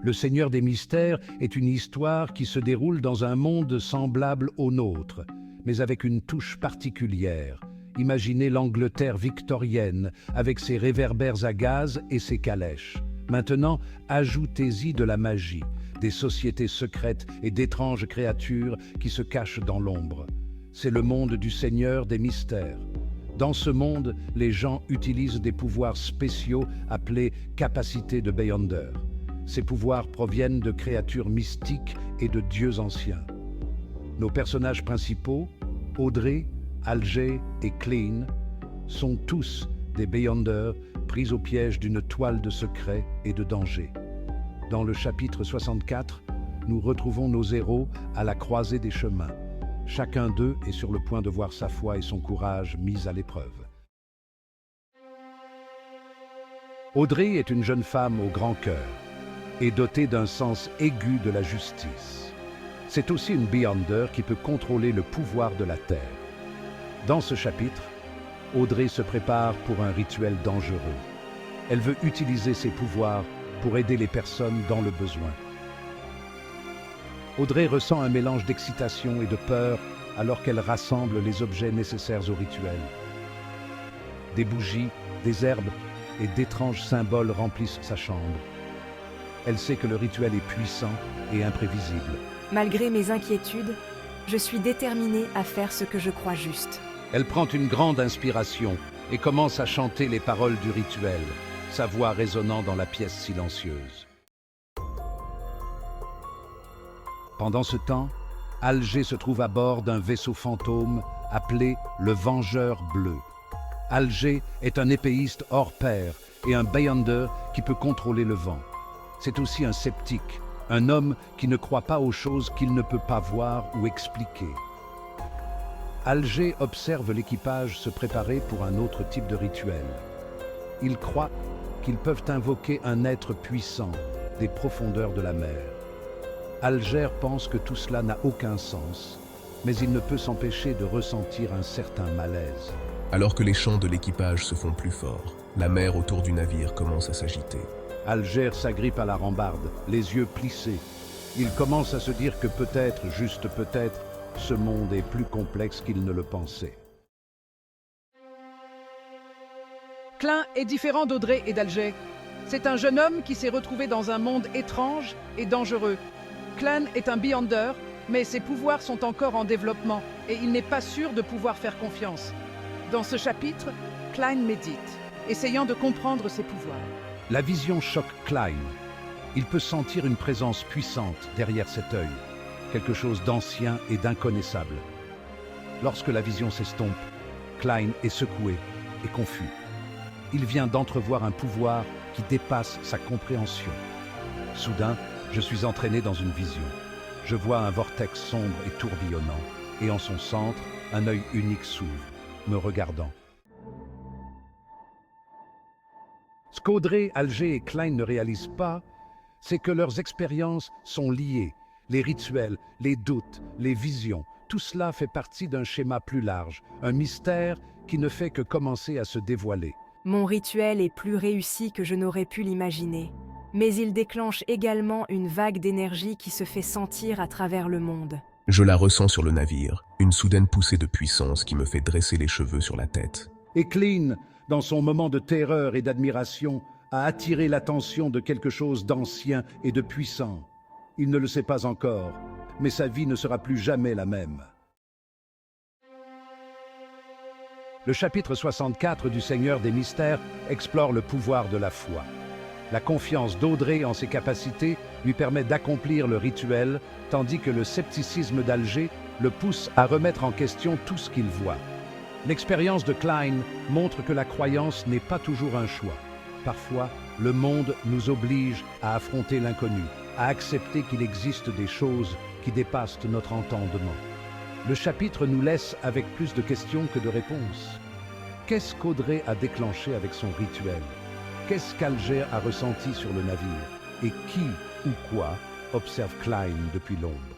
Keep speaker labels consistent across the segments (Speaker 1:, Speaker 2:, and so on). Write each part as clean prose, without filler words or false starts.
Speaker 1: Le Seigneur des Mystères est une histoire qui se déroule dans un monde semblable au nôtre, mais avec une touche particulière. Imaginez l'Angleterre victorienne, avec ses réverbères à gaz et ses calèches. Maintenant, ajoutez-y de la magie, des sociétés secrètes et d'étranges créatures qui se cachent dans l'ombre. C'est le monde du Seigneur des Mystères. Dans ce monde, les gens utilisent des pouvoirs spéciaux appelés capacités de Beyonder. Ces pouvoirs proviennent de créatures mystiques et de dieux anciens. Nos personnages principaux, Audrey, Alger et Clean, sont tous des Beyonder pris au piège d'une toile de secrets et de dangers. Dans le chapitre 64, nous retrouvons nos héros à la croisée des chemins. Chacun d'eux est sur le point de voir sa foi et son courage mis à l'épreuve. Audrey est une jeune femme au grand cœur et dotée d'un sens aigu de la justice. C'est aussi une Beyonder qui peut contrôler le pouvoir de la Terre. Dans ce chapitre, Audrey se prépare pour un rituel dangereux. Elle veut utiliser ses pouvoirs pour aider les personnes dans le besoin. Audrey ressent un mélange d'excitation et de peur alors qu'elle rassemble les objets nécessaires au rituel. Des bougies, des herbes et d'étranges symboles remplissent sa chambre. Elle sait que le rituel est puissant et imprévisible.
Speaker 2: Malgré mes inquiétudes, je suis déterminée à faire ce que je crois juste.
Speaker 1: Elle prend une grande inspiration et commence à chanter les paroles du rituel, sa voix résonnant dans la pièce silencieuse. Pendant ce temps, Alger se trouve à bord d'un vaisseau fantôme appelé le Vengeur Bleu. Alger est un épéiste hors pair et un Beyonder qui peut contrôler le vent. C'est aussi un sceptique, un homme qui ne croit pas aux choses qu'il ne peut pas voir ou expliquer. Alger observe l'équipage se préparer pour un autre type de rituel. Il croit qu'ils peuvent invoquer un être puissant des profondeurs de la mer. Alger pense que tout cela n'a aucun sens, mais il ne peut s'empêcher de ressentir un certain malaise.
Speaker 3: Alors que les chants de l'équipage se font plus forts, la mer autour du navire commence à s'agiter.
Speaker 1: Alger s'agrippe à la rambarde, les yeux plissés. Il commence à se dire que peut-être, juste peut-être, ce monde est plus complexe qu'il ne le pensait.
Speaker 4: Klein est différent d'Audrey et d'Alger. C'est un jeune homme qui s'est retrouvé dans un monde étrange et dangereux. Klein est un Beyonder, mais ses pouvoirs sont encore en développement et il n'est pas sûr de pouvoir faire confiance. Dans ce chapitre, Klein médite, essayant de comprendre ses pouvoirs.
Speaker 1: La vision choque Klein. Il peut sentir une présence puissante derrière cet œil, quelque chose d'ancien et d'inconnaissable. Lorsque la vision s'estompe, Klein est secoué et confus. Il vient d'entrevoir un pouvoir qui dépasse sa compréhension. Soudain, je suis entraîné dans une vision. Je vois un vortex sombre et tourbillonnant, et en son centre, un œil unique s'ouvre, me regardant. Ce qu'Audrey, Alger et Klein ne réalisent pas, c'est que leurs expériences sont liées. Les rituels, les doutes, les visions, tout cela fait partie d'un schéma plus large, un mystère qui ne fait que commencer à se dévoiler.
Speaker 2: Mon rituel est plus réussi que je n'aurais pu l'imaginer, mais il déclenche également une vague d'énergie qui se fait sentir à travers le monde.
Speaker 3: Je la ressens sur le navire, une soudaine poussée de puissance qui me fait dresser les cheveux sur la tête.
Speaker 1: Et Clean, dans son moment de terreur et d'admiration, a attiré l'attention de quelque chose d'ancien et de puissant. Il ne le sait pas encore, mais sa vie ne sera plus jamais la même. Le chapitre 64 du Seigneur des Mystères explore le pouvoir de la foi. La confiance d'Audrey en ses capacités lui permet d'accomplir le rituel, tandis que le scepticisme d'Alger le pousse à remettre en question tout ce qu'il voit. L'expérience de Klein montre que la croyance n'est pas toujours un choix. Parfois, le monde nous oblige à affronter l'inconnu, à accepter qu'il existe des choses qui dépassent notre entendement. Le chapitre nous laisse avec plus de questions que de réponses. Qu'est-ce qu'Audrey a déclenché avec son rituel? Qu'est-ce qu'Alger a ressenti sur le navire? Et qui ou quoi observe Klein depuis l'ombre?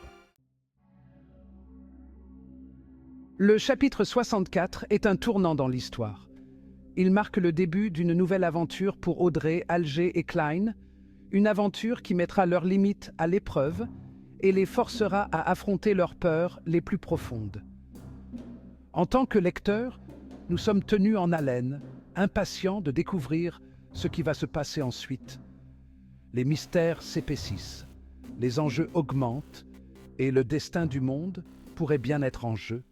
Speaker 4: Le chapitre 64 est un tournant dans l'histoire. Il marque le début d'une nouvelle aventure pour Audrey, Alger et Klein, Une aventure qui mettra leurs limites à l'épreuve et les forcera à affronter leurs peurs les plus profondes. En tant que lecteurs, nous sommes tenus en haleine, impatients de découvrir ce qui va se passer ensuite. Les mystères s'épaississent, les enjeux augmentent et le destin du monde pourrait bien être en jeu.